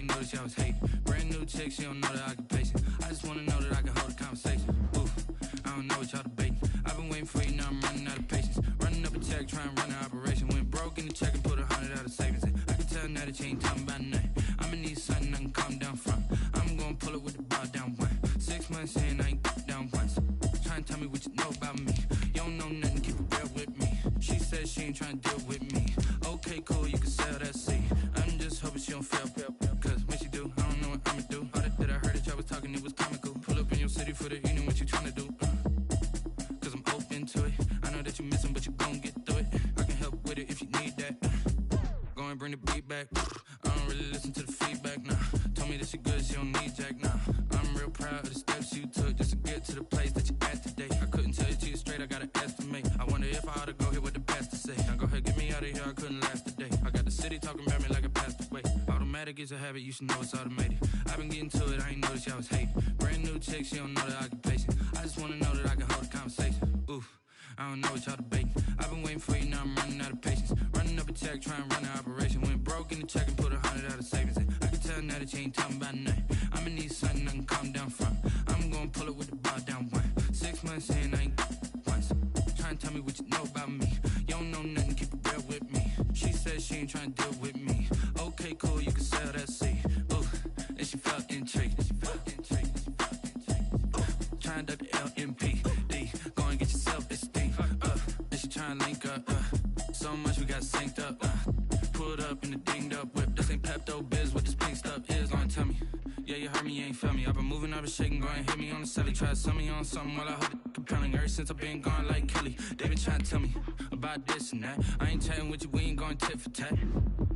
ain't noticed y'all was hating. Brand new chick, she don't know the occupation. I just wanna know that I can hold a conversation. Ooh, I don't know what y'all debating. I've been waiting for you, now I'm running out of patience. Running up a check, trying to run an operation. Went broke in the check and put 100 out of savings in. I can tell now that you ain't talking about nothing. I'ma need something I can calm down from. I'm gonna pull it with the ball down one. 6 months in, I ain't down once. Trying to tell me what you know about me. You don't know nothing, keep it real with me. She said she ain't trying to deal with me. Okay, cool, you can sell that seed. I'm just hoping she don't fail. Cause when she do, I don't know what I'ma do. All that I heard that y'all was talking, it was comical. Pull up in your city for the evening, what you tryna do? Cause I'm open to it. I know that you missing, but you gon' get through it. I can help with it if you need that. Go and bring the beat back. I don't really listen to the feedback, nah. Told me that she good, she don't need Jack, nah. I'm real proud of the steps you took just to get to the place that you at today. I couldn't tell you to you straight, I gotta estimate. I wonder if I ought to go here with the pastor say. Now go ahead, get me out of here, I couldn't last a day. I got the city talking about me like a passed away. Automatic is a habit, you should know it's automated. I've been getting to it, I ain't noticed y'all was hating. Brand new chick, she don't know the occupation. I just wanna know that I can hold a conversation. Oof, I don't know what y'all debating. I've been waiting for you, now I'm running out of patience. Running up a check, trying to run an operation. Went broke in the check and put 100 out of savings in. I can tell now that you ain't talking about nothing. I'ma need something I can calm down from. I'm gonna pull it with the ball down one. 6 months in, I ain't once. Trying to tell me what you know about me. You don't know nothing, keep it real with me. She said she ain't trying to deal with me. Okay, cool, you can sell that seed. Ooh, and she felt intrigued. Trying to duck the LMPD. Go and get your self-esteem. And she trying to link up. So much we got synced up. Pulled up in the dinged up whip. This ain't Pepto-Biz, what this pink stuff is. Long tell me. Yeah, you heard me, you ain't felt me. I've been moving, I've been shaking, go and hit me on the celly. Try to sell me on something while I hold it compelling. Ever since I've been gone like Kelly, they been trying to tell me about this and that. I ain't chatting with you, we ain't going tit for tat.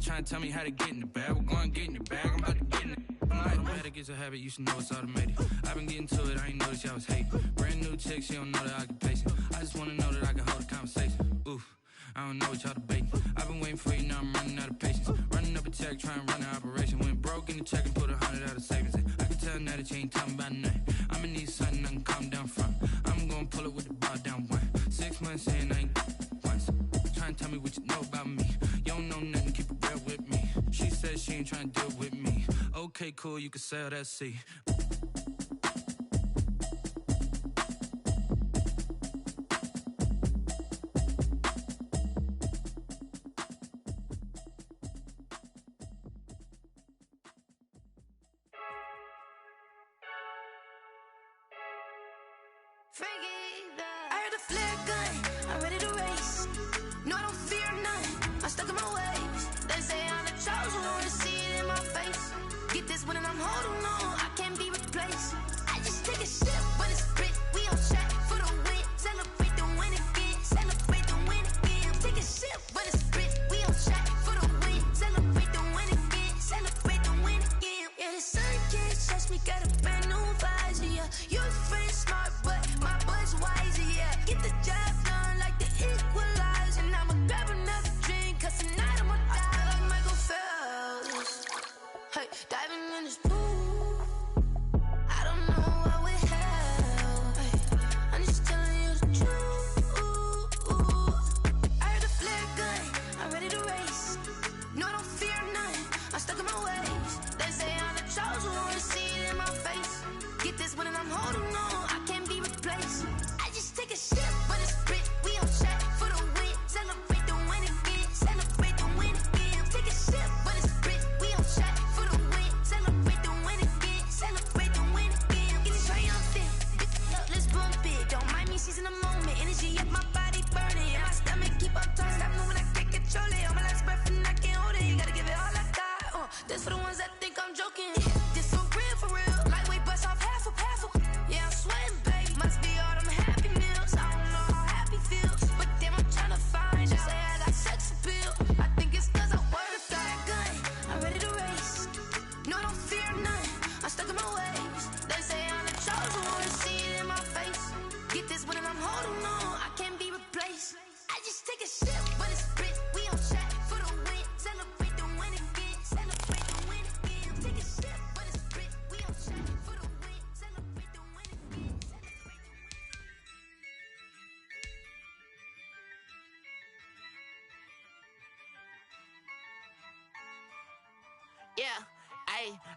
Trying to tell me how to get in the bag, we're going to get in the bag, I'm about to get in it. Automatic is a habit, you should know it's automated. I've been getting to it, I ain't noticed y'all was hating. Brand new chick, she don't know the occupation. I just wanna know that I can hold a conversation. Oof, I don't know what y'all debating. I've been waiting for you, now I'm running out of patience. Running up a check, trying to run an operation. Went broke in the check and put 100 out of savings in. I can tell now that you ain't talking about nothing. I'ma need something I can calm down from. I'm gonna pull it with the ball down one. 6 months in, I ain't once. Trying to tell me what you know about me. You don't know nothing, keep it real with me. She said she ain't trying to deal with me. Okay, cool, you can sell that seed. I heard a flare gun, I'm ready to race. No, I don't fear none, I'm stuck in my ways. They say I'm the chosen one, to see it in my face. Get this one and I'm holding on, I can't be replaced. I just take a sip when it's split, we on track for the win. Celebrate the win again, celebrate the win again. Take a sip when it's split, we on track for the win. Celebrate the win again, celebrate the win again. Yeah, the sun can't touch me, got a brand new visor, yeah. You're a friend smart, but my bud's wiser, yeah. Get the job done like the equalizer. And I'ma grab another drink, cause tonight I'ma die like Michael Phelps. Hey, diving in this pool, I don't know what we have. Hey, I'm just telling you the truth. I heard a flare gun, I'm ready to race. No, I don't fear none, I'm stuck in my ways. They say I'm the chosen one, to see it in my face. Get this one and I'm holding on, I can't be replaced. I just take a sip when it's split, we on track for the win. Celebrate the win again, celebrate the win again. Take a sip when it's split, we on track for the win. Celebrate the win again, celebrate the win again. Getting triumphant, let's bump it. Don't mind me seizing the moment, energy up my body burning. And my stomach keep on turning, stop moving, I can't control it. On my last breath and I can't hold it, you gotta give it all I got. This for the ones that think I'm joking. This for real, lightweight bust off half a. Yeah, I'm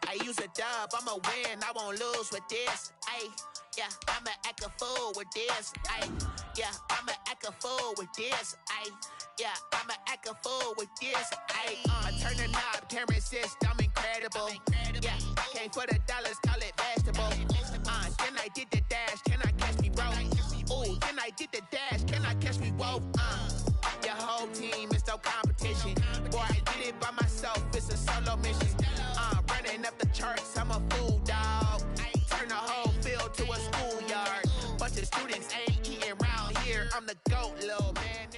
I use a dub, I'ma win, I won't lose with this. Yeah, I'ma act a fool with this. Yeah, I'ma act a fool with this. Yeah, I'ma act a fool with this. I turn the knob, can't resist, I'm incredible. Yeah, came for the dollars, call it vegetable. Then I did the dash, can I catch me, bro? Ooh, then I did the dash, can I catch me, whoa? Your whole team is no competition. Boy, I did it by myself, it's a solo mission. Running up the charts, I'm a fool, dog. Turn the whole field to a schoolyard. Bunch of students ain't eating round here. I'm the GOAT, little man.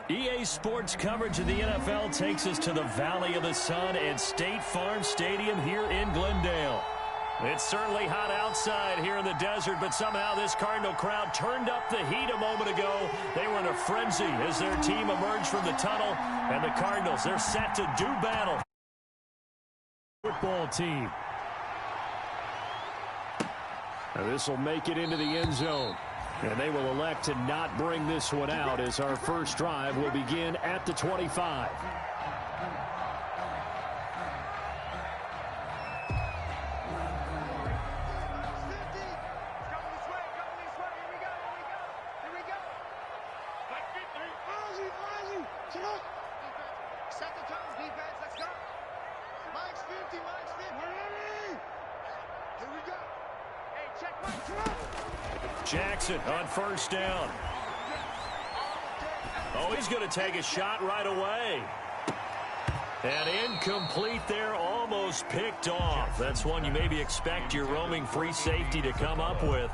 EA Sports coverage of the NFL takes us to the Valley of the Sun at State Farm Stadium here in Glendale. It's certainly hot outside here in the desert, but somehow this Cardinal crowd turned up the heat a moment ago. They were in a frenzy as their team emerged from the tunnel, and the Cardinals, they're set to do battle. Football team. Now this will make it into the end zone, and they will elect to not bring this one out as our first drive will begin at the 25. Jackson on first down. Oh, he's going to take a shot right away. And incomplete there, almost picked off. That's one you maybe expect your roaming free safety to come up with.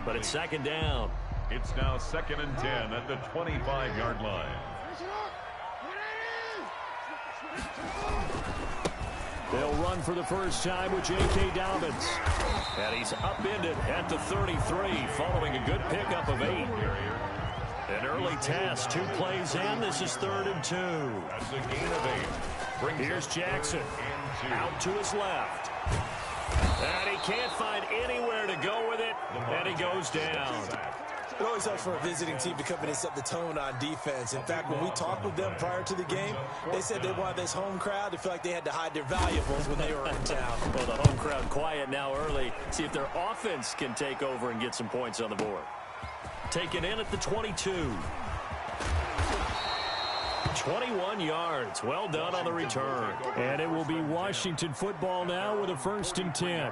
But it's second down. It's now 2nd and 10 at the 25-yard line. They'll run for the first time with J.K. Dobbins. And he's upended at the 33 following a good pickup of 8. An early test, 2 plays in. This is 3rd and 2. That's a gain of 8. Here's Jackson out to his left. And he can't find anywhere to go with it. And he goes down. It always helps for a visiting team to come in and set the tone on defense. In fact, when we talked with them prior to the game, they said they wanted this home crowd to feel like they had to hide their valuables when they were in town. Well, the home crowd quiet now early. See if their offense can take over and get some points on the board. Taken in at the 22. 21 yards. Well done on the return. And it will be Washington football now with a 1st and 10.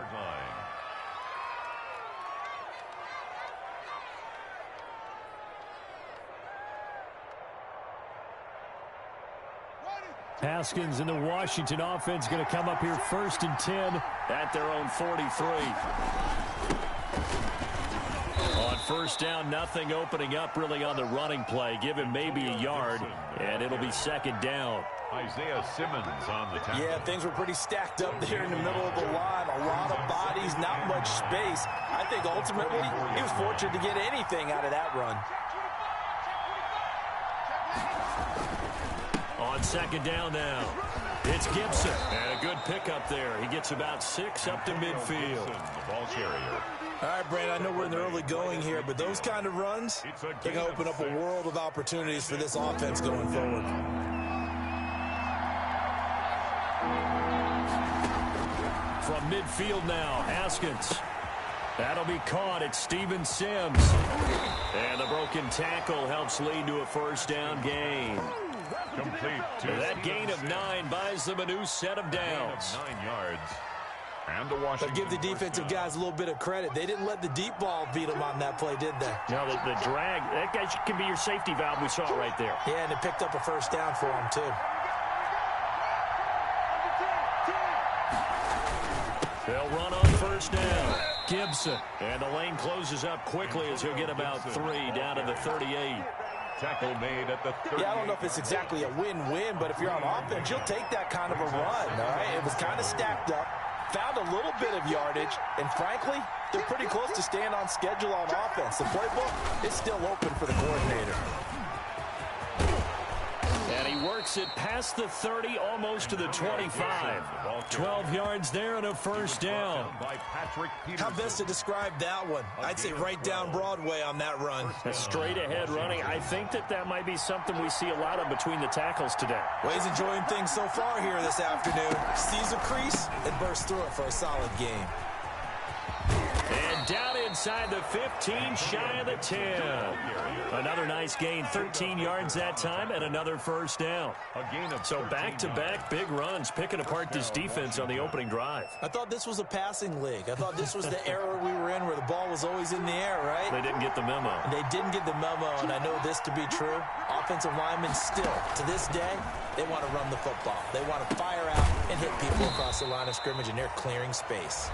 Haskins and the Washington offense going to come up here 1st and 10 at their own 43. On first down, nothing opening up really on the running play. Give him maybe a yard, and it'll be 2nd down. Isaiah Simmons on the tackle. Yeah, things were pretty stacked up there in the middle of the line. A lot of bodies, not much space. I think ultimately he was fortunate to get anything out of that run. On 2nd down now, it's Gibson. And a good pickup there. He gets about 6 up to midfield. The ball carrier. All right, Brad, I know we're in the early going here, but those kind of runs, they can open up a world of opportunities for this offense going forward. From midfield now, Haskins. That'll be caught at Steven Sims. And the broken tackle helps lead to a first down gain. Complete. That gain of 9 buys them a new set of downs. 9 yards. And the Washington. But give the defensive guys a little bit of credit. They didn't let the deep ball beat them on that play, did they? No, the drag, that guy can be your safety valve. We saw it right there. Yeah, and it picked up a first down for him, too. They'll run on first down. Gibson. And the lane closes up quickly as he'll get about 3 down to the 38. Tackle made at the 30. Yeah, I don't know if it's exactly a win-win, but if you're on offense, you'll take that kind of a run, all right? It was kind of stacked up, found a little bit of yardage, and frankly, they're pretty close to staying on schedule on offense. The playbook is still open for the coordinator. And he works it past the 30, almost to the 25. 12 yards there and a first down. How best to describe that one? I'd say right down Broadway on that run. A straight-ahead running. I think that might be something we see a lot of between the tackles today. Well, he's enjoying things so far here this afternoon. Sees a crease and bursts through it for a solid game. And down inside the 15, shy of the 10. Another nice gain, 13 yards that time, and another first down. So back-to-back big runs, picking apart this defense on the opening drive. I thought this was a passing league. I thought this was the era we were in where the ball was always in the air, right? They didn't get the memo. And they didn't get the memo, and I know this to be true. Offensive linemen still, to this day, they want to run the football. They want to fire out and hit people across the line of scrimmage, and they're clearing space.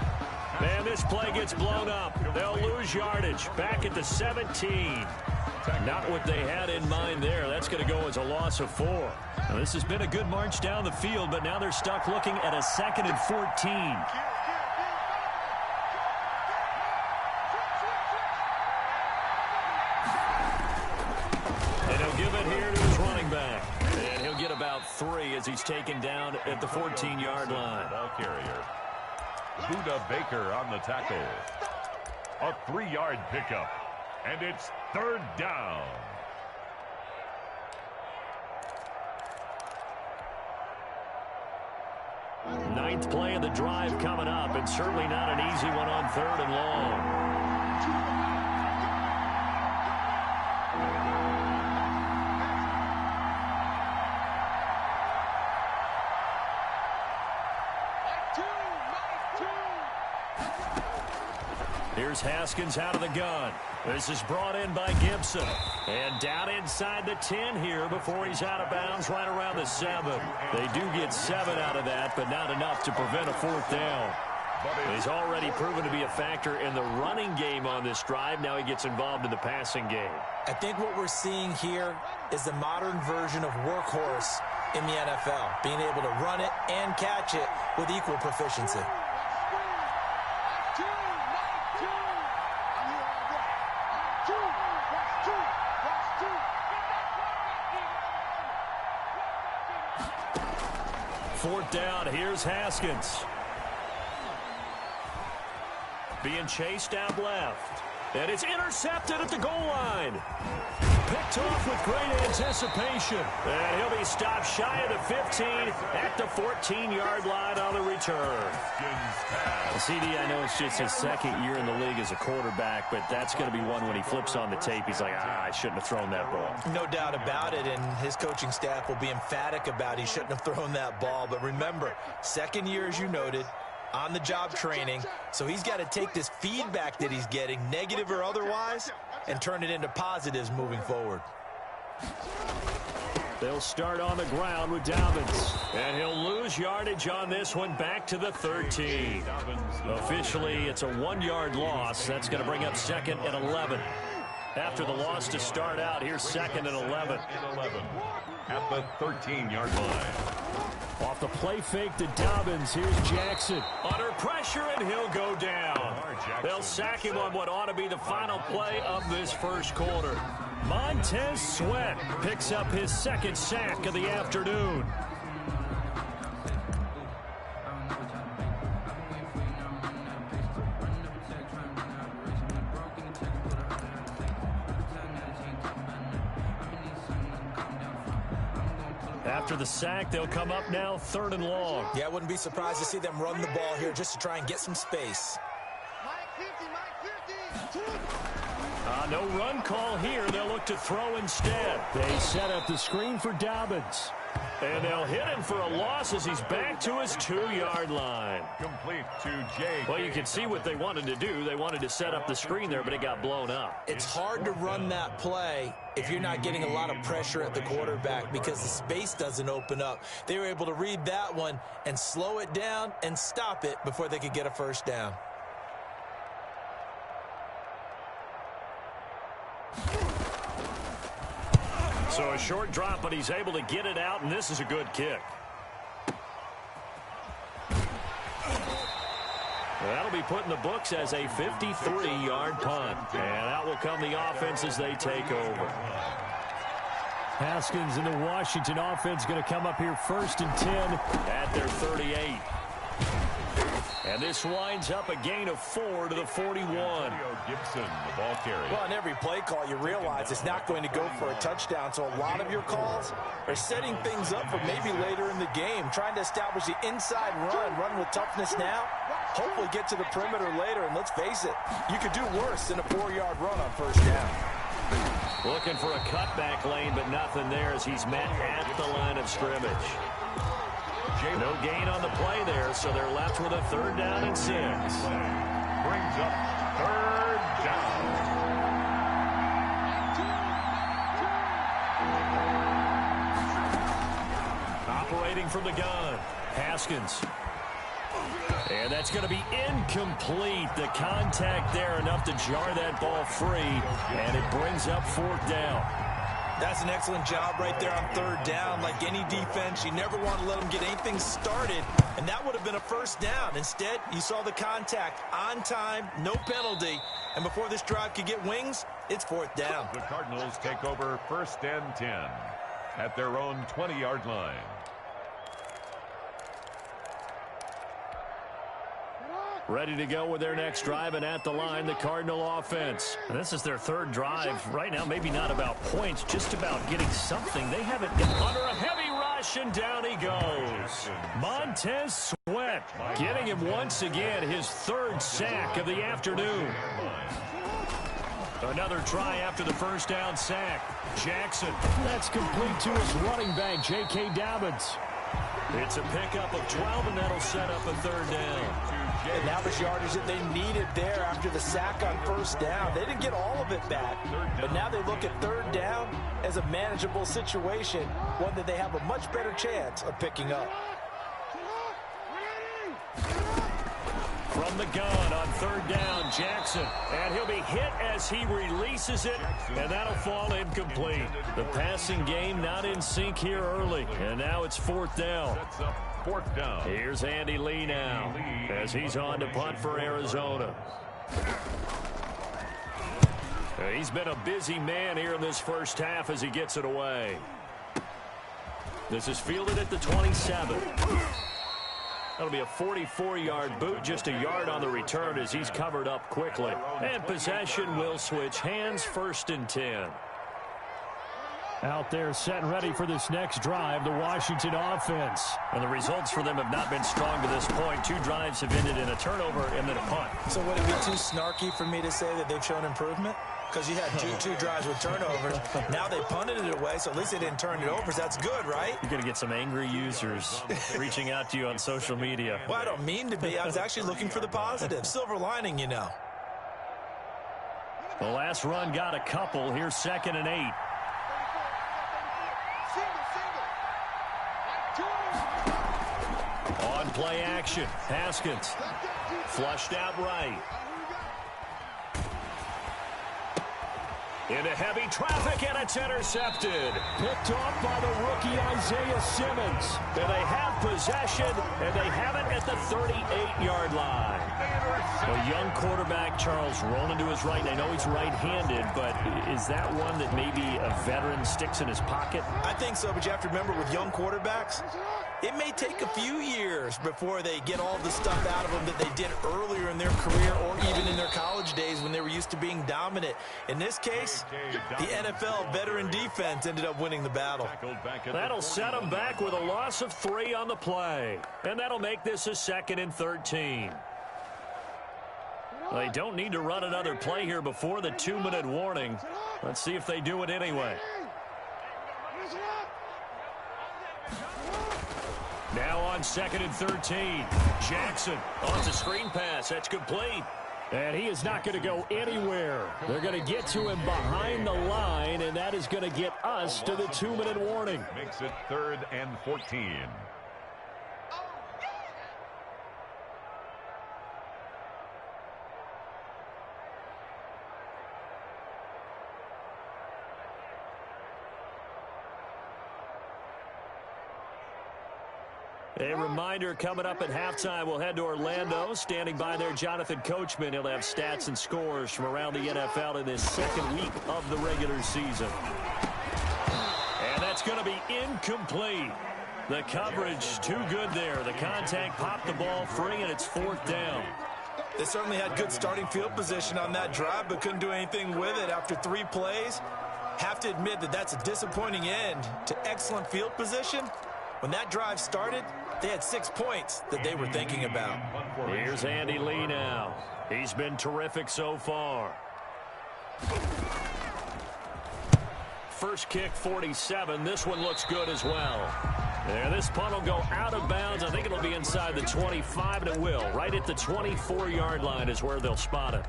Man, this play gets blown up. They'll lose yardage. Back at the 17. Not what they had in mind there. That's going to go as a loss of 4. Now, this has been a good march down the field, but now they're stuck looking at a 2nd and 14. And he'll give it here to his running back. And he'll get about 3 as he's taken down at the 14-yard line. Ball carrier. Buda Baker on the tackle. A 3-yard pickup. And it's 3rd down. Ninth play of the drive coming up, and certainly not an easy one on 3rd and long. Here's Haskins out of the gun. This is brought in by Gibson. And down inside the 10 here before he's out of bounds right around the 7. They do get 7 out of that, but not enough to prevent a 4th down. He's already proven to be a factor in the running game on this drive. Now he gets involved in the passing game. I think what we're seeing here is the modern version of workhorse in the NFL, being able to run it and catch it with equal proficiency. Fourth down, here's Haskins. Being chased out left. And it's intercepted at the goal line. Picked off with great anticipation. And he'll be stopped shy of the 15 at the 14-yard line on the return. CD, I know it's just his 2nd year in the league as a quarterback, but that's going to be one when he flips on the tape. He's like, I shouldn't have thrown that ball. No doubt about it, and his coaching staff will be emphatic about he shouldn't have thrown that ball. But remember, 2nd year, as you noted, on-the-job training, so he's got to take this feedback that he's getting, negative or otherwise, and turn it into positives moving forward. They'll start on the ground with Dobbins, and he'll lose yardage on this one back to the 13. Officially, it's a 1-yard loss. That's going to bring up 2nd and 11. After the loss to start out, here's 2nd and 11. At the 13-yard line. Off the play fake to Dobbins, here's Jackson. Under pressure, and he'll go down. They'll sack him on what ought to be the final play of this first quarter. Montez Sweat picks up his 2nd sack of the afternoon. After the sack, they'll come up now 3rd and long. Yeah, I wouldn't be surprised to see them run the ball here just to try and get some space. No run call here. They'll look to throw instead. They set up the screen for Dobbins. And they'll hit him for a loss as he's back to his 2-yard line. Complete to Jay. Well, you can see what they wanted to do. They wanted to set up the screen there, but it got blown up. It's hard to run that play if you're not getting a lot of pressure at the quarterback because the space doesn't open up. They were able to read that one and slow it down and stop it before they could get a first down. So a short drop, but he's able to get it out, and this is a good kick. That'll be put in the books as a 53-yard punt. And out will come the offense as they take over. Haskins and the Washington offense going to come up here 1st and 10 at their 38. And this winds up a gain of 4 to the 41. Gibson, the ball carrier. Well, on every play call, you realize it's not going to go for a touchdown. So a lot of your calls are setting things up for maybe later in the game, trying to establish the inside run with toughness now, hopefully get to the perimeter later. And let's face it, you could do worse than a 4-yard run on 1st down. Looking for a cutback lane, but nothing there as he's met at the line of scrimmage. No gain on the play there, so they're left with a 3rd down and 6. Brings up 3rd down. Operating from the gun, Haskins. And that's going to be incomplete. The contact there enough to jar that ball free, and it brings up 4th down. That's an excellent job right there on 3rd down. Like any defense, you never want to let them get anything started, and that would have been a 1st down. Instead, you saw the contact on time, no penalty, and before this drive could get wings, it's 4th down. The Cardinals take over 1st and 10 at their own 20-yard line. Ready to go with their next drive, and at the line, the Cardinal offense. And this is their 3rd drive. Right now, maybe not about points, just about getting something. They haven't been under a heavy rush, and down he goes. Montez Sweat getting him once again, his 3rd sack of the afternoon. Another try after the 1st down sack. Jackson. That's complete to his running back, J.K. Dobbins. It's a pickup of 12, and that'll set up a 3rd down. And that was yardage that they needed there after the sack on 1st down. They didn't get all of it back, but now they look at 3rd down as a manageable situation, one that they have a much better chance of picking up. From the gun on 3rd down, Jackson. And he'll be hit as he releases it, and that'll fall incomplete. The passing game not in sync here early, and now it's 4th down. 4th down. Here's Andy Lee now as he's on to punt for Arizona. He's been a busy man here in this 1st half as he gets it away. This is fielded at the 27. That'll be a 44-yard boot, just a yard on the return as he's covered up quickly. And possession will switch hands, 1st and 10. Out there set and ready for this next drive, the Washington offense. And the results for them have not been strong to this point. 2 drives have ended in a turnover and then a punt. So would it be too snarky for me to say that they've shown improvement? Because you had two drives with turnovers. Now they punted it away, so at least they didn't turn it over. So that's good, right? You're going to get some angry users reaching out to you on social media. Well, I don't mean to be. I was actually looking for the positive. Silver lining, you know. The last run got a couple. Here's 2nd and 8. On play action, Haskins. Flushed out right. Into heavy traffic, and it's intercepted. Picked off by the rookie Isaiah Simmons. And they have possession, and they have it at the 38-yard line. A young quarterback, Charles, rolling to his right. And I know he's right-handed, but is that one that maybe a veteran sticks in his pocket? I think so, but you have to remember with young quarterbacks, it may take a few years before they get all the stuff out of them that they did earlier in their career or even in their college days when they were used to being dominant. In this case, the NFL veteran defense ended up winning the battle. That'll set them back with a loss of 3 on the play. And that'll make this a 2nd and 13. They don't need to run another play here before the 2-minute warning. Let's see if they do it anyway. Now on 2nd and 13. Jackson on the screen pass. That's complete. And he is not going to go anywhere. They're going to get to him behind the line, and that is going to get us to the 2-minute warning. Makes it 3rd and 14. A reminder, coming up at halftime, we'll head to Orlando. Standing by there, Jonathan Coachman. He'll have stats and scores from around the NFL in this 2nd week of the regular season. going to be incomplete. The coverage too good there. The contact popped the ball free, and it's 4th down. They certainly had good starting field position on that drive, but couldn't do anything with it after 3 plays. Have to admit that that's a disappointing end to excellent field position. When that drive started, they had 6 points that they were thinking about. Here's Andy Lee now. He's been terrific so far. First kick, 47. This one looks good as well. There, this punt will go out of bounds. I think it'll be inside the 25, and it will. Right at the 24-yard line is where they'll spot it.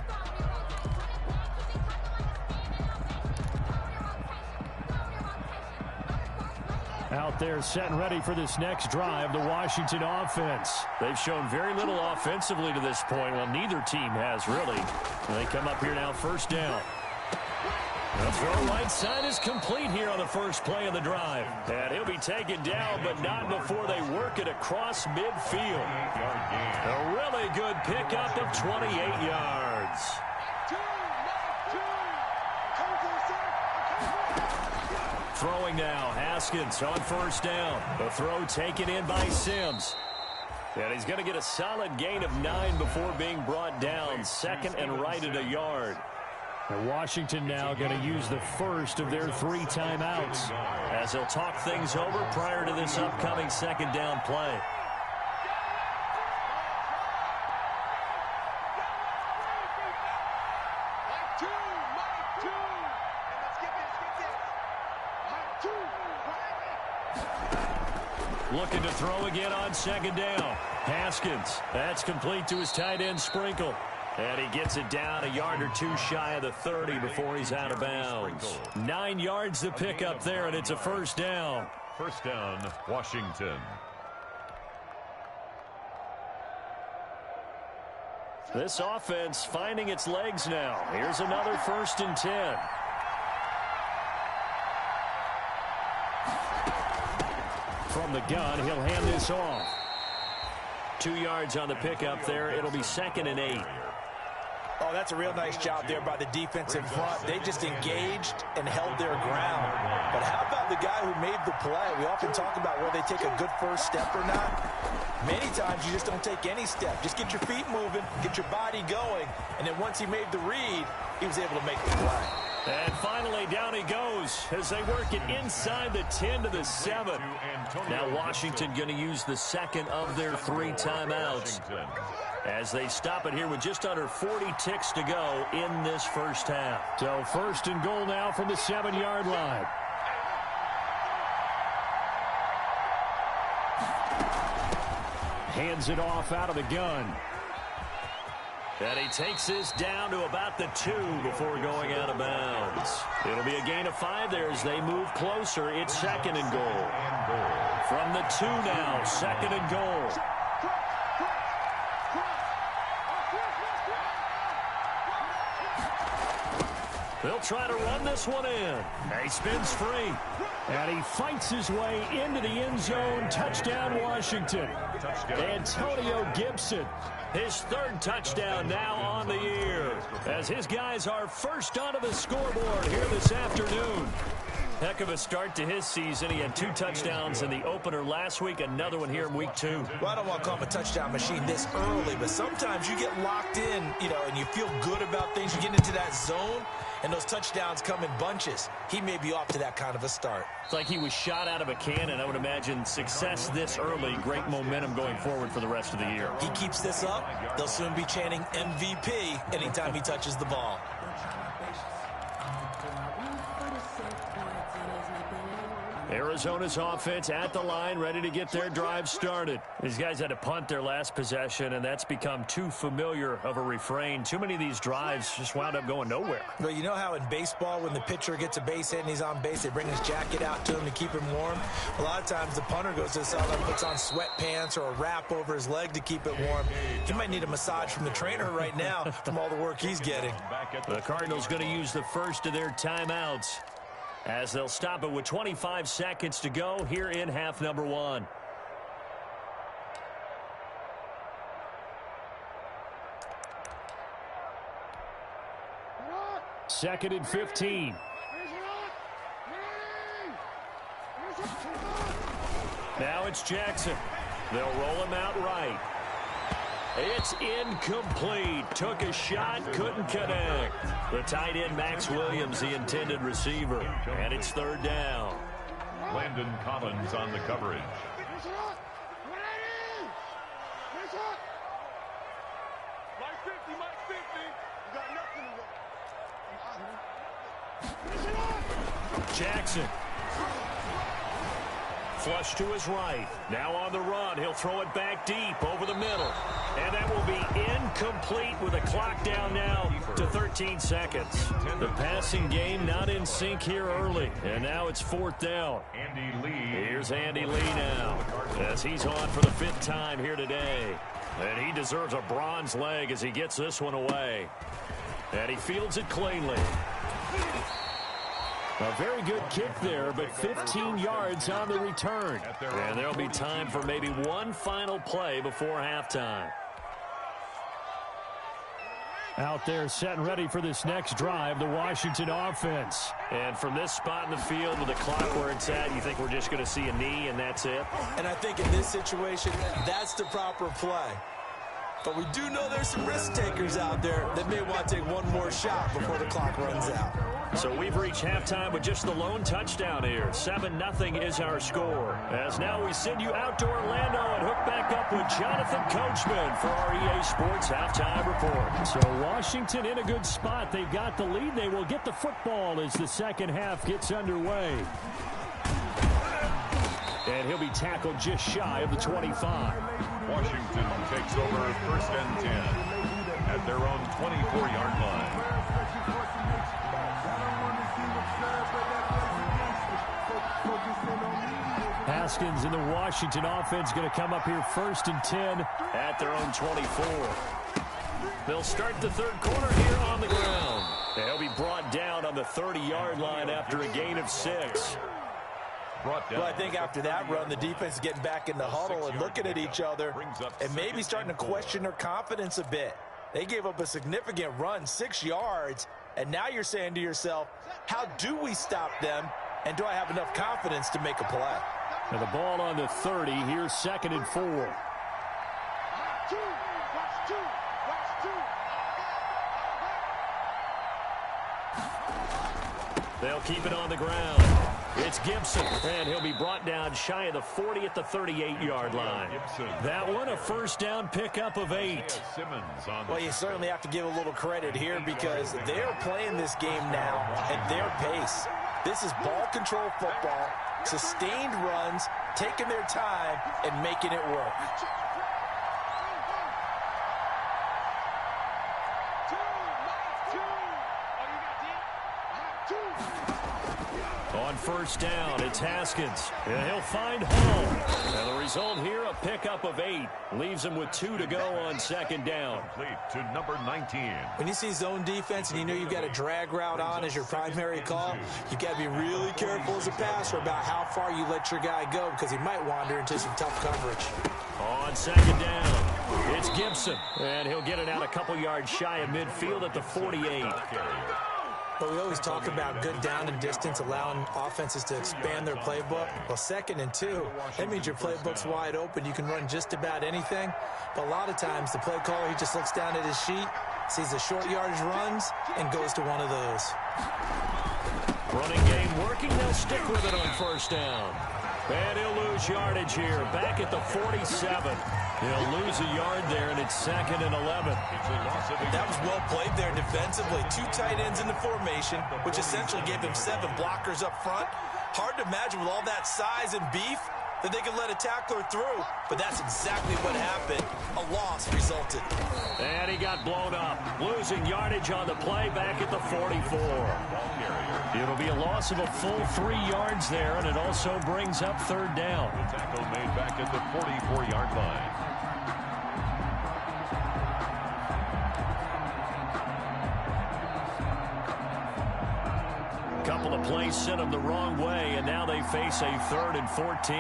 Out there set and ready for this next drive, the Washington offense. They've shown very little offensively to this point. Well, neither team has, really. And they come up here now, 1st down. The throw right side is complete here on the first play of the drive. And he'll be taken down, but not before they work it across midfield. A really good pickup of 28 yards. Throwing now, Haskins on 1st down. The throw taken in by Sims. And he's going to get a solid gain of 9 before being brought down. 2nd and right at a yard. And Washington now going to use the first of their 3 timeouts as they'll talk things over prior to this upcoming 2nd down play. Looking to throw again on 2nd down. Haskins, that's complete to his tight end Sprinkle. And he gets it down a yard or 2 shy of the 30 before he's out of bounds. 9 yards to pick up there, and it's a 1st down. 1st down, Washington. This offense finding its legs now. Here's another 1st and 10. From the gun, he'll hand this off. 2 yards on the pickup there. It'll be 2nd and 8. Oh, that's a real nice job there by the defensive front. They just engaged and held their ground. But how about the guy who made the play? We often talk about whether they take a good first step or not. Many times you just don't take any step. Just get your feet moving, get your body going, and then once he made the read, he was able to make the play. And finally, down he goes as they work it inside the 10 to the 7. Now Washington going to use the 2nd of their 3 timeouts as they stop it here with just under 40 ticks to go in this first half. So 1st and goal now from the 7-yard line. Hands it off out of the gun. And he takes this down to about the 2 before going out of bounds. It'll be a gain of 5 there as they move closer. It's 2nd and goal. From the 2 now, 2nd and goal. They'll try to run this one in. He spins free. And he fights his way into the end zone. Touchdown, Washington. Antonio Gibson. His 3rd touchdown now on the year. As his guys are first onto the scoreboard here this afternoon. Heck of a start to his season. He had 2 touchdowns in the opener last week, another one here in week 2. Well, I don't want to call him a touchdown machine this early, but sometimes you get locked in, and you feel good about things. You get into that zone, and those touchdowns come in bunches. He may be off to that kind of a start. It's like he was shot out of a cannon. I would imagine success this early, great momentum going forward for the rest of the year. He keeps this up, they'll soon be chanting MVP anytime he touches the ball. Arizona's offense at the line, ready to get their drive started. These guys had to punt their last possession, and that's become too familiar of a refrain. Too many of these drives just wound up going nowhere. Well, you know how in baseball, when the pitcher gets a base hit and he's on base, they bring his jacket out to him to keep him warm? A lot of times the punter goes to the sideline, puts on sweatpants or a wrap over his leg to keep it warm. He might need a massage from the trainer right now from all the work he's getting. The Cardinals going to use the first of their timeouts, as they'll stop it with 25 seconds to go here in half number 1. Now it's Jackson. They'll roll him out right. It's incomplete. Took a shot, couldn't connect. The tight end, Max Williams, the intended receiver. And it's third down. Landon Collins on the coverage. Jackson. Flush to his right. Now on the run. He'll throw it back deep over the middle. And that will be incomplete with a clock down now to 13 seconds. The passing game not in sync here early. And now it's fourth down. Andy Lee. Here's Andy Lee now as he's on for the 5th time here today. And he deserves a bronze leg as he gets this one away. And he fields it cleanly. A very good kick there, but 15 yards on the return. And there'll be time for maybe one final play before halftime. Out there set and ready for this next drive, the Washington offense. And from this spot in the field with the clock where it's at, you think we're just going to see a knee and that's it? And I think in this situation, that's the proper play. But we do know there's some risk takers out there that may want to take one more shot before the clock runs out. So we've reached halftime with just the lone touchdown here. 7-0 is our score. As now we send you out to Orlando and hook back up with Jonathan Coachman for our EA Sports Halftime Report. So Washington in a good spot. They've got the lead. They will get the football as the second half gets underway. And he'll be tackled just shy of the 25. Washington takes over 1st and 10 at their own 24-yard line. Haskins and the Washington offense going to come up here 1st and 10 at their own 24. They'll start the third quarter here on the ground. They'll be brought down on the 30-yard line after a gain of 6. Well, I think after that run, the defense is getting back in the huddle and looking at each other and maybe starting to question their confidence a bit. They gave up a significant run, 6 yards, and now you're saying to yourself, how do we stop them, and do I have enough confidence to make a play? And the ball on the 30, here's 2nd and 4. They'll keep it on the ground. It's Gibson, and he'll be brought down shy of the 40 at the 38-yard line. That one, a first down pickup of 8. Well, you certainly have to give a little credit here because they're playing this game now at their pace. This is ball control football, sustained runs, taking their time, and making it work. On first down, it's Haskins. And he'll find Hall. And the result here, a pickup of 8. Leaves him with 2 to go on 2nd down. Complete to number 19. When you see zone defense and you know you've got a drag route on as your primary call, you've got to be really careful as a passer about how far you let your guy go because he might wander into some tough coverage. On 2nd down, it's Gibson. And he'll get it out a couple yards shy of midfield at the 48. But we always talk about good down and distance, allowing offenses to expand their playbook. Well, 2nd and 2, that means your playbook's wide open. You can run just about anything. But a lot of times, the play caller, he just looks down at his sheet, sees the short yardage runs, and goes to one of those. Running game working. They'll stick with it on first down. And he'll lose yardage here. Back at the 47. He'll lose a yard there, and it's 2nd and 11. That was well played there defensively. 2 tight ends in the formation, which essentially gave them 7 blockers up front. Hard to imagine with all that size and beef that they could let a tackler through, but that's exactly what happened. A loss resulted. And he got blown up, losing yardage on the play back at the 44. It'll be a loss of a full 3 yards there, and it also brings up 3rd down. The tackle made back at the 44-yard line. Couple of plays sent them the wrong way, and now they face a 3rd and 14.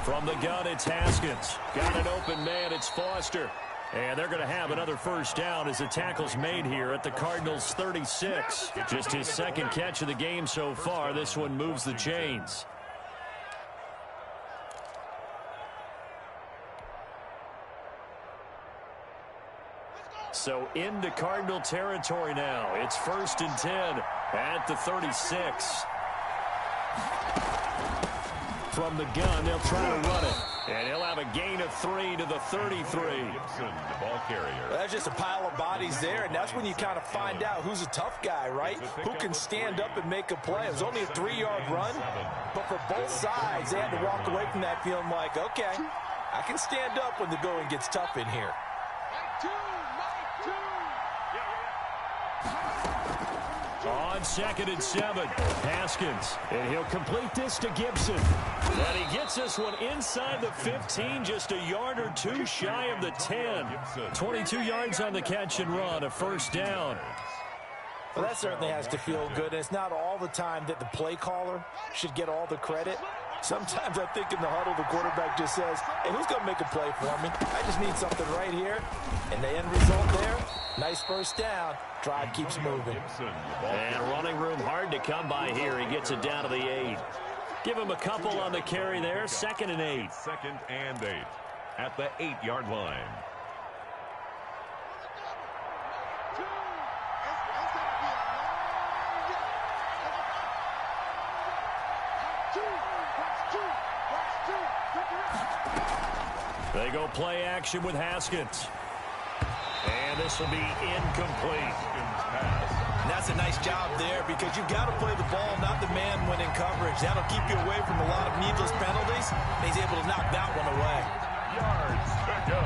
From the gun, it's Haskins. Got an open man, it's Foster. And they're going to have another first down as the tackle's made here at the Cardinals' 36. Just his second catch of the game so far. This one moves the chains. So into Cardinal territory now. It's 1st and 10 at the 36. From the gun, they'll try to run it. And he'll have a gain of 3 to the 33. Gibson, the ball carrier. That's just a pile of bodies there, and that's when you kind of find out who's a tough guy, right? Who can stand up and make a play. It was only a 3-yard run, but for both sides, they had to walk away from that feeling like, okay, I can stand up when the going gets tough in here. On 2nd and 7, Haskins, and he'll complete this to Gibson. And he gets this one inside the 15, just a yard or two shy of the 10. 22 yards on the catch and run, a first down. Well, that certainly has to feel good, and it's not all the time that the play caller should get all the credit. Sometimes I think in the huddle, the quarterback just says, hey, who's going to make a play for me? I just need something right here. And the end result there, nice first down. Drive keeps moving. And running room hard to come by here. He gets it down to the 8. Give him a couple on the carry there. 2nd and 8. 2nd and 8 at the 8-yard line. They go play action with Haskins. And this will be incomplete. And that's a nice job there because you've got to play the ball, not the man when in coverage. That'll keep you away from a lot of needless penalties. And he's able to knock that one away. Yards to go.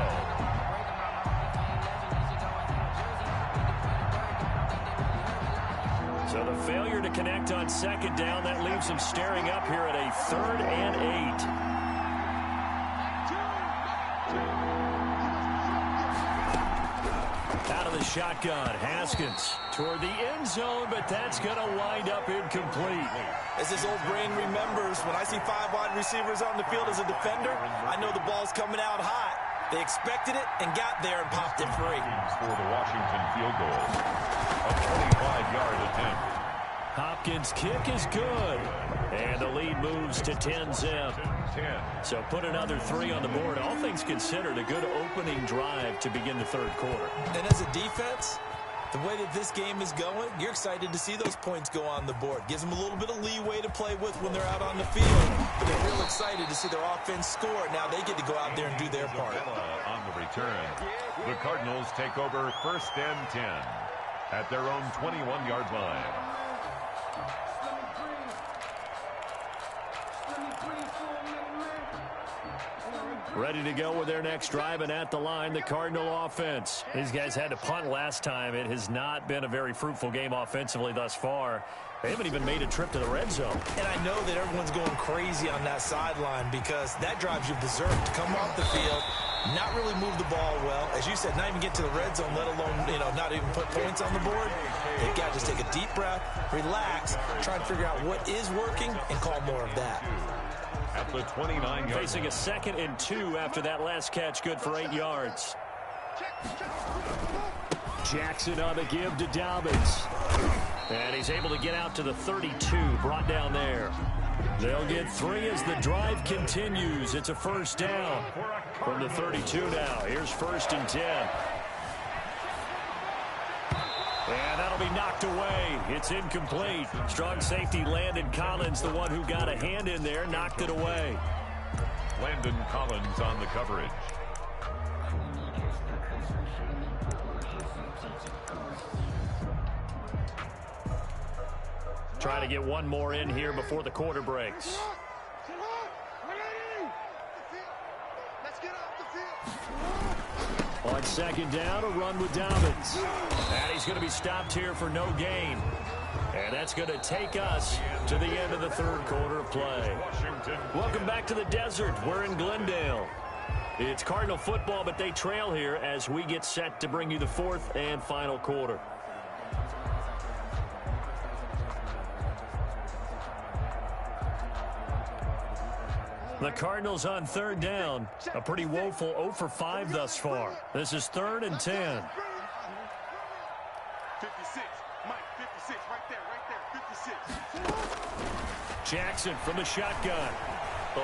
So the failure to connect on 2nd down, that leaves him staring up here at a 3rd and 8. Out of the shotgun, Haskins toward the end zone, but that's going to wind up incomplete. As this old brain remembers, when I see 5 wide receivers on the field as a defender, I know the ball's coming out hot. They expected it and got there and popped it free. For the Washington field goal. A 25-yard attempt. Hopkins' kick is good. And the lead moves to 10-zip. So put another 3 on the board. All things considered, a good opening drive to begin the 3rd quarter. And as a defense, the way that this game is going, you're excited to see those points go on the board. Gives them a little bit of leeway to play with when they're out on the field. But they're real excited to see their offense score. Now they get to go out there and do their part. On the return, the Cardinals take over 1st and 10 at their own 21-yard line. Ready to go with their next drive, and at the line, the Cardinal offense. These guys had to punt last time. It has not been a very fruitful game offensively thus far. They haven't even made a trip to the red zone. And I know that everyone's going crazy on that sideline because that drives you berserk to come off the field, not really move the ball well. As you said, not even get to the red zone, let alone, not even put points on the board. They've got to just take a deep breath, relax, try and figure out what is working, and call more of that. At the 29-yard line. Facing a 2nd and 2 after that last catch, good for 8 yards. Jackson on the give to Dobbins. And he's able to get out to the 32, brought down there. They'll get 3 as the drive continues. It's a first down from the 32 now. Here's 1st and 10. And that'll be knocked away. It's incomplete. Strong safety Landon Collins, the one who got a hand in there, knocked it away. Landon Collins on the coverage. Try to get one more in here before the quarter breaks. On 2nd down, a run with Dobbins. And he's going to be stopped here for no gain. And that's going to take us to the end of the 3rd quarter of play. Welcome back to the desert. We're in Glendale. It's Cardinal football, but they trail here as we get set to bring you the 4th and final quarter. The Cardinals on third down. A pretty woeful 0 for 5 thus far. This is 3rd and 10. 56. Mike, 56. Right there. 56. Jackson from the shotgun.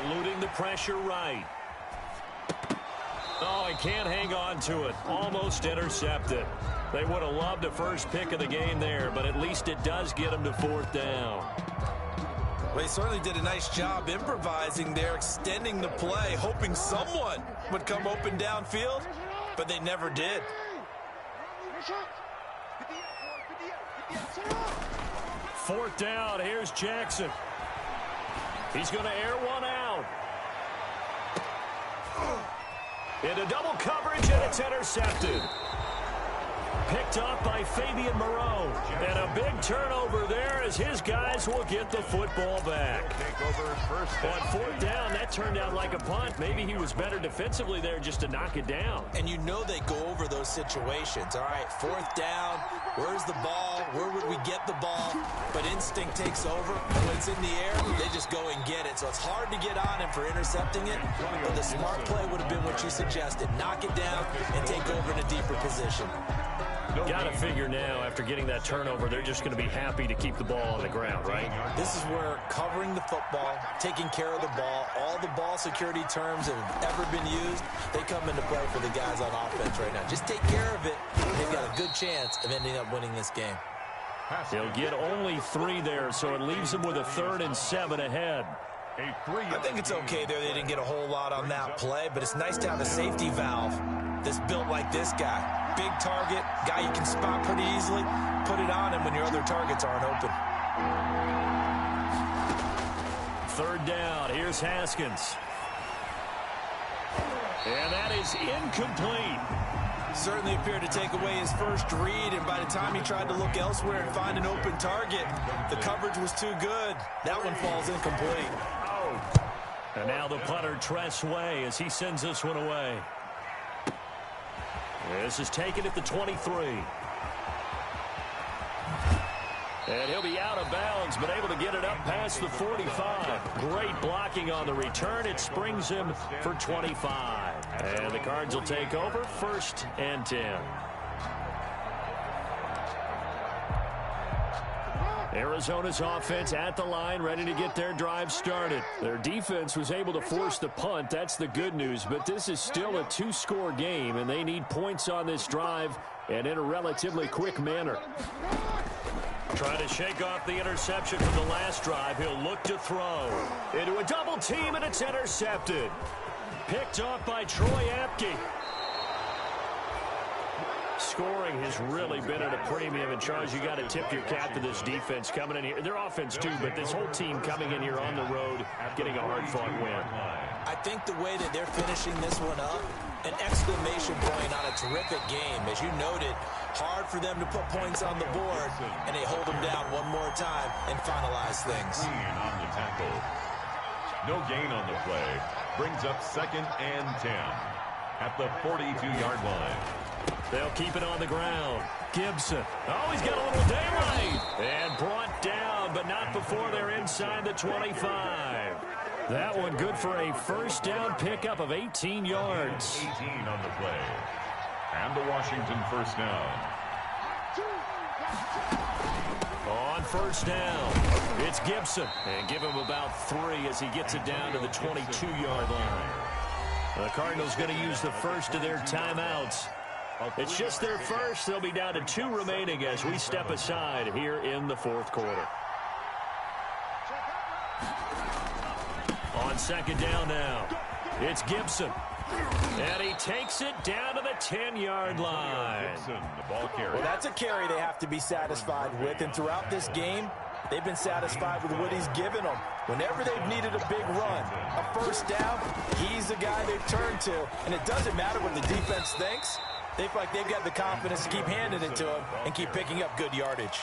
Eluding the pressure right. Oh, he can't hang on to it. Almost intercepted. They would have loved a first pick of the game there, but at least it does get them to 4th down. Well, he certainly did a nice job improvising there, extending the play, hoping someone would come open downfield, but they never did. 4th down, here's Jackson. He's going to air one out. Into double coverage, and it's intercepted. Picked up by Fabian Moreau. And a big turnover there as his guys will get the football back. On 4th down, that turned out like a punt. Maybe he was better defensively there just to knock it down. And you know they go over those situations. All right, 4th down, where's the ball? Where would we get the ball? But instinct takes over. And when it's in the air, they just go and get it. So it's hard to get on him for intercepting it. But the smart play would have been what you suggested. Knock it down and take over in a deeper position. Got to figure now, after getting that turnover, they're just going to be happy to keep the ball on the ground, right? This is where covering the football, taking care of the ball, all the ball security terms that have ever been used, they come into play for the guys on offense right now. Just take care of it, and they've got a good chance of ending up winning this game. They'll get only 3 there, so it leaves them with a 3rd and 7 ahead. I think it's okay there. They didn't get a whole lot on that play, but it's nice to have a safety valve that's built like this guy. Big target, guy you can spot pretty easily. Put it on him when your other targets aren't open. 3rd down. Here's Haskins. And that is incomplete. Certainly appeared to take away his first read, and by the time he tried to look elsewhere and find an open target, the coverage was too good. That one falls incomplete. And now the punter, Tress Way, as he sends this one away. This is taken at the 23. And he'll be out of bounds, but able to get it up past the 45. Great blocking on the return. It springs him for 25. And the Cards will take over, 1st and 10. Arizona's offense at the line, ready to get their drive started. Their defense was able to force the punt. That's the good news. But this is still a 2-score game, and they need points on this drive and in a relatively quick manner. Trying to shake off the interception from the last drive. He'll look to throw. Into a double team, and it's intercepted. Picked off by Troy Apke. Scoring has really been at a premium, and Charles, you got to tip your cap to this defense coming in here. Their offense too, but this whole team coming in here on the road, getting a hard-fought win. I think the way that they're finishing this one up, an exclamation point on a terrific game. As you noted, hard for them to put points on the board, and they hold them down one more time and finalize things. On the tackle. No gain on the play. Brings up 2nd and 10 at the 42-yard line. They'll keep it on the ground. Gibson. Oh, he's got a little daylight. And brought down, but not before they're inside the 25. That one good for a 1st down pickup of 18 yards. 18 on the play. And the Washington 1st down. On 1st down, it's Gibson. And give him about 3 as he gets it down to the 22-yard line. The Cardinals going to use the 1st of their timeouts. It's just their 1st. They'll be down to 2 remaining as we step aside here in the 4th quarter. On 2nd down now, it's Gibson. And he takes it down to the 10-yard line. Well, that's a carry they have to be satisfied with. And throughout this game, they've been satisfied with what he's given them. Whenever they've needed a big run, a 1st down, he's the guy they've turned to. And it doesn't matter what the defense thinks. They feel like they've got the confidence to keep handing it to him and keep picking up good yardage.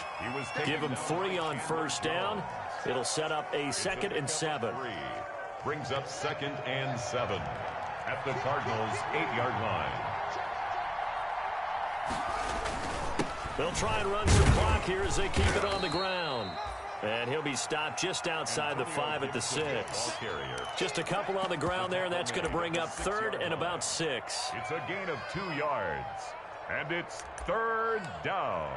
Give him 3 on 1st down. It'll set up a 2nd and 7. Brings up 2nd and 7 at the Cardinals' 8-yard line. They'll try and run some clock here as they keep it on the ground. And he'll be stopped just outside the 5 at the 6. Just a couple on the ground there, and that's going to bring up 3rd and about 6. It's a gain of 2 yards, and it's 3rd down.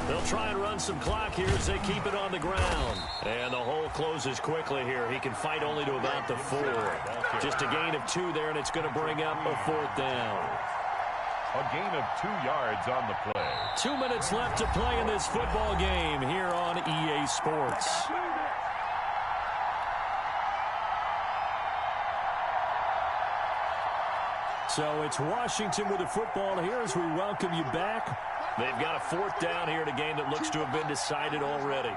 They'll try and run some clock here as they keep it on the ground. And the hole closes quickly here. He can fight only to about the 4. Just a gain of 2 there, and it's going to bring up a 4th down. A gain of 2 yards on the play. 2 minutes left to play in this football game here on EA Sports. So it's Washington with the football here as we welcome you back. They've got a 4th down here in a game that looks to have been decided already.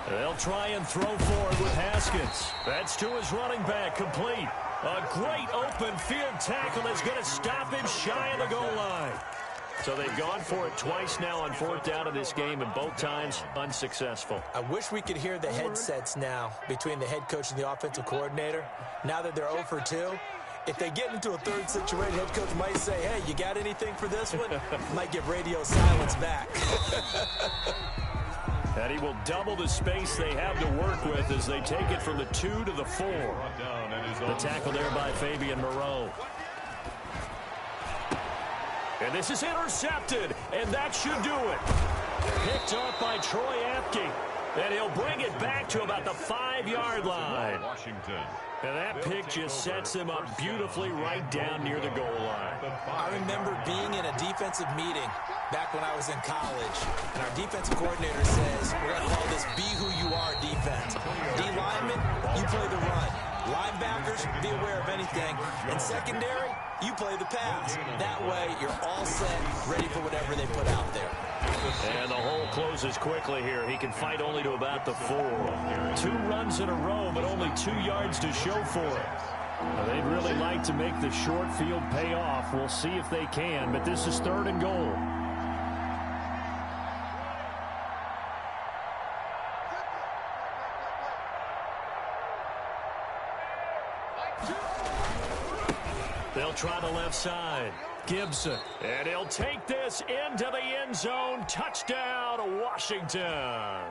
They'll try and throw forward with Haskins. That's to his running back, complete. A great open field tackle is going to stop him shy of the goal line. So they've gone for it twice now on 4th down in this game, and both times unsuccessful. I wish we could hear the headsets now between the head coach and the offensive coordinator. Now that they're 0 for 2, if they get into a 3rd situation, head coach might say, hey, you got anything for this one? Might get radio silence back. And he will double the space they have to work with as they take it from the 2 to the 4. The tackle there by Fabian Moreau. And this is intercepted, and that should do it. Picked up by Troy Apke, and he'll bring it back to about the 5-yard line. Washington. And that pick just sets him up beautifully right down near the goal line. I remember being in a defensive meeting back when I was in college, and our defensive coordinator says, we're going to call this Be Who You Are defense. D lineman, you play the run. Linebackers, be aware of anything. And secondary, you play the pass. That way, you're all set, ready for whatever they put out there. And the hole closes quickly here. He can fight only to about the 4. 2 runs in a row, but only 2 yards to show for it. Now, they'd really like to make the short field pay off. We'll see if they can, but this is 3rd and goal. They'll try the left side. Gibson. And he'll take this into the end zone. Touchdown, Washington.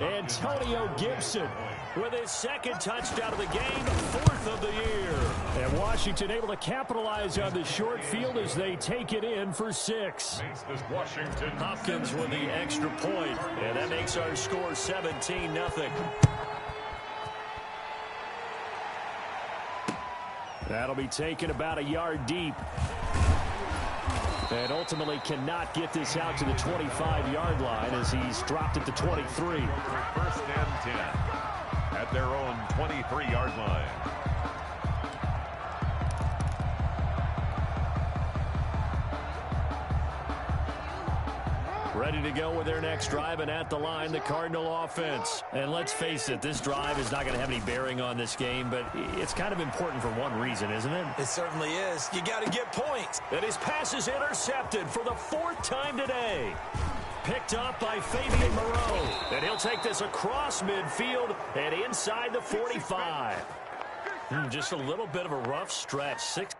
Antonio Gibson with his 2nd touchdown of the game, 4th of the year. And Washington able to capitalize on the short field as they take it in for 6. Hopkins with the extra point, and that makes our score 17-0. That'll be taken about a yard deep. And ultimately cannot get this out to the 25-yard line as he's dropped at the 23. 1st and 10 at their own 23-yard line. Ready to go with their next drive, and at the line, the Cardinal offense. And let's face it, this drive is not going to have any bearing on this game, but it's kind of important for one reason, isn't it? It certainly is. You got to get points. And his pass is intercepted for the 4th time today. Picked up by Fabian Moreau. And he'll take this across midfield and inside the 45. Just a little bit of a rough stretch. 6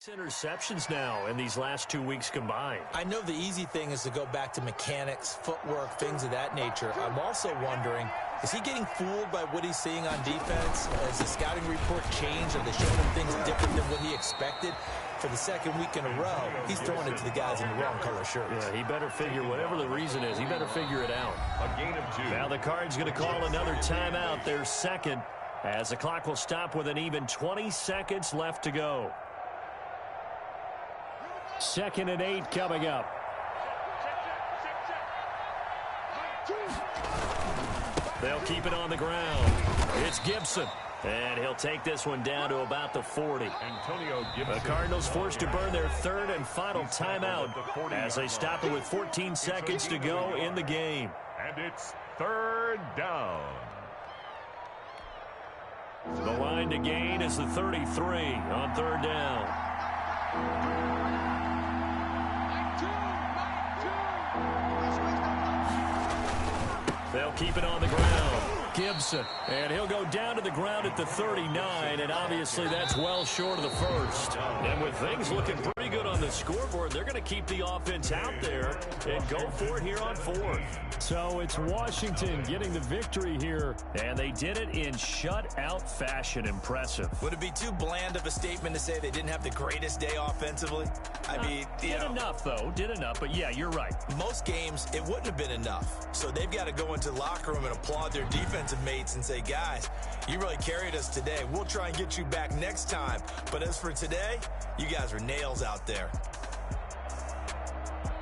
interceptions now in these last 2 weeks combined. I know the easy thing is to go back to mechanics, footwork, things of that nature. I'm also wondering, is he getting fooled by what he's seeing on defense? Has the scouting report changed? Are they showing him things different than what he expected? For the 2nd week in a row, he's throwing it to the guys in the wrong color shirts. Yeah, he better figure, whatever the reason is, he better figure it out. A gain of 2. Now the Cards going to call another timeout, their 2nd, as the clock will stop with an even 20 seconds left to go. 2nd and 8 coming up. They'll keep it on the ground. It's Gibson. And he'll take this one down to about the 40. Antonio Gibson. The Cardinals forced to burn their third and final timeout as they stop it with 14 seconds to go in the game. And it's third down. The line to gain is the 33 on third down. They'll keep it on the ground. Gibson. And he'll go down to the ground at the 39, and obviously that's well short of the first. And with things looking pretty good on the scoreboard, they're going to keep the offense out there and go for it here on fourth. So it's Washington getting the victory here, and they did it in shutout fashion. Impressive. Would it be too bland of a statement to say they didn't have the greatest day offensively? I mean, did enough, though. Did enough, but yeah, you're right. Most games, it wouldn't have been enough. So they've got to go into the locker room and applaud their defensive mates and say, guys, you really carried us today. We'll try and get you back next time. But as for today, you guys are nails out there.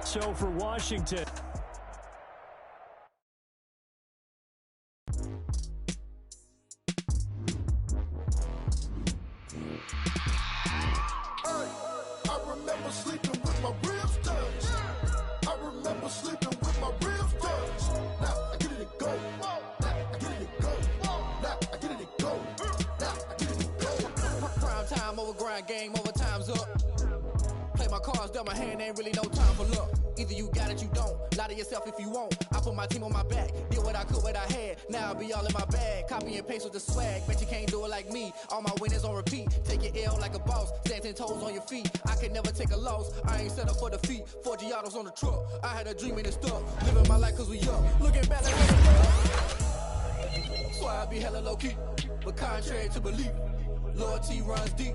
So for Washington, I remember sleeping with my ribs touched. I remember sleeping with my ribs touched. Now I get it to go. Now I get it to go. Now I get it to go. Now I get it to go. Prime time over grind game, over time's up. Play my cards, dealt my hand, ain't really no time for luck. Either you got it, you don't. Lie to yourself if you won't. I put my team on my back, did what I could, what I had. Now I'll be all in my bag. Copy and paste with the swag. Bet you can't do it like me. All my winners on repeat. Take your L like a boss. Stand 10 toes on your feet. I can never take a loss. I ain't set up for defeat. 4 Giottos on the truck. I had a dream and it stuck. Living my life cause we young. Looking back like what it was. So I be hella low key. But contrary to belief, loyalty runs deep.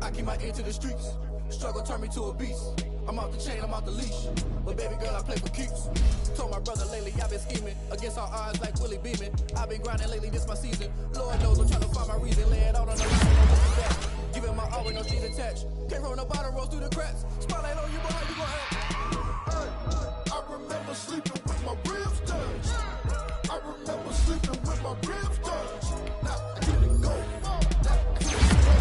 I keep my ear to the streets. Struggle turned me to a beast. I'm off the chain, I'm off the leash. But baby girl, I play for keeps. Told my brother lately, I've been scheming. Against all odds like Willie Beeman. I've been grinding lately, this my season. Lord knows I'm trying to find my reason. Lay it out on the line, no looking back. Giving my all with no strings attached. Came from the bottom, rose through the cracks. Spotlight on you, but how you gon' act? I remember sleeping with my ribs touched. I remember sleeping with my ribs touched. Now I get it to go. Now I get it to go.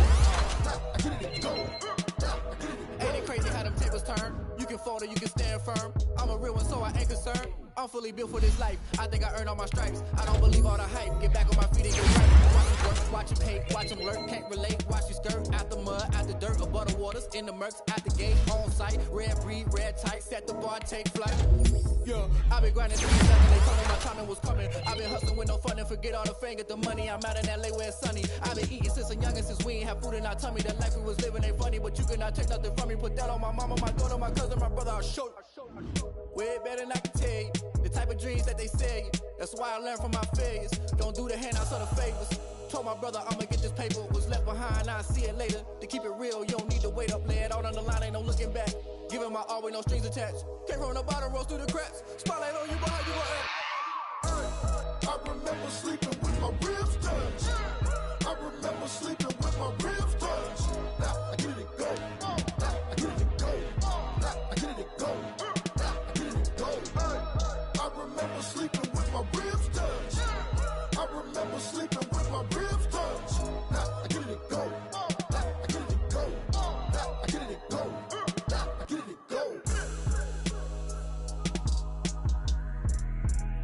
Now I get it to go. Ain't it crazy how them tables turn? You can fold or you can stand firm. I'm a real one, so I ain't concerned. I'm fully built for this life. I think I earned all my stripes. I don't believe all the hype. Get back on my feet and get right. Watch them work, watch them hate, watch them lurk. Can't relate, watch you skirt. Out the mud, out the dirt, above the waters, in the murks, out the gate, on site. Red breed, red tight, set the bar, take flight. Yeah, I been grinding since 11. They told me my timing was coming. I been hustling with no fun and forget all the fame, get the money. I'm out in LA where it's sunny. I been eating since I'm young and since we ain't have food in our tummy. The life we was living ain't funny, but you cannot take nothing from me. Put that on my mama, my daughter, my cousin, my brother. I'll show you. Way better than I can tell you. The type of dreams that they sell you. That's why I learned from my failures. Don't do the handouts or the favors. Told my brother I'ma get this paper. Was left behind, I'll see it later. To keep it real, you don't need to wait up. Lay it out on the line, ain't no looking back. Giving my all with no strings attached. Came from the bottom, rose through the cracks. Spotlight on you, but how you gon' act? I remember sleeping with my ribs touched. I remember sleeping with my ribs touched. Now I get it to go. Now I get it to go. Now I get it to go. Now I get it to go. I remember sleeping with my ribs touched. I remember sleeping with my ribs touched. Now I get it to go. Now I get it to go. Now I get it to go. Now I get it to go.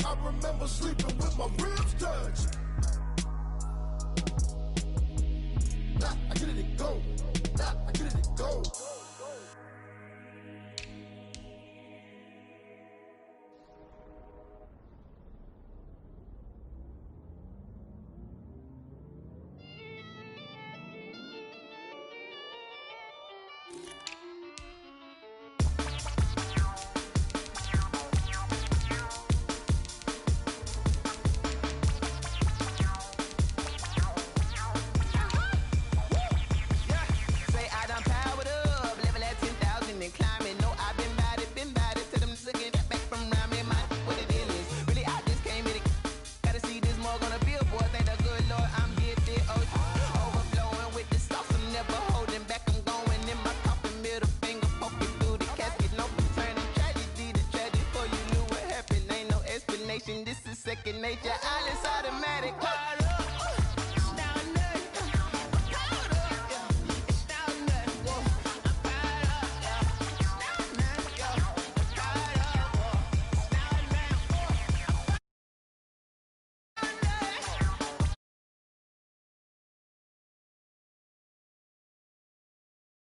I remember sleeping with my ribs touched. Now I get it to go. Now I get it to go. This is second nature, all is automatic.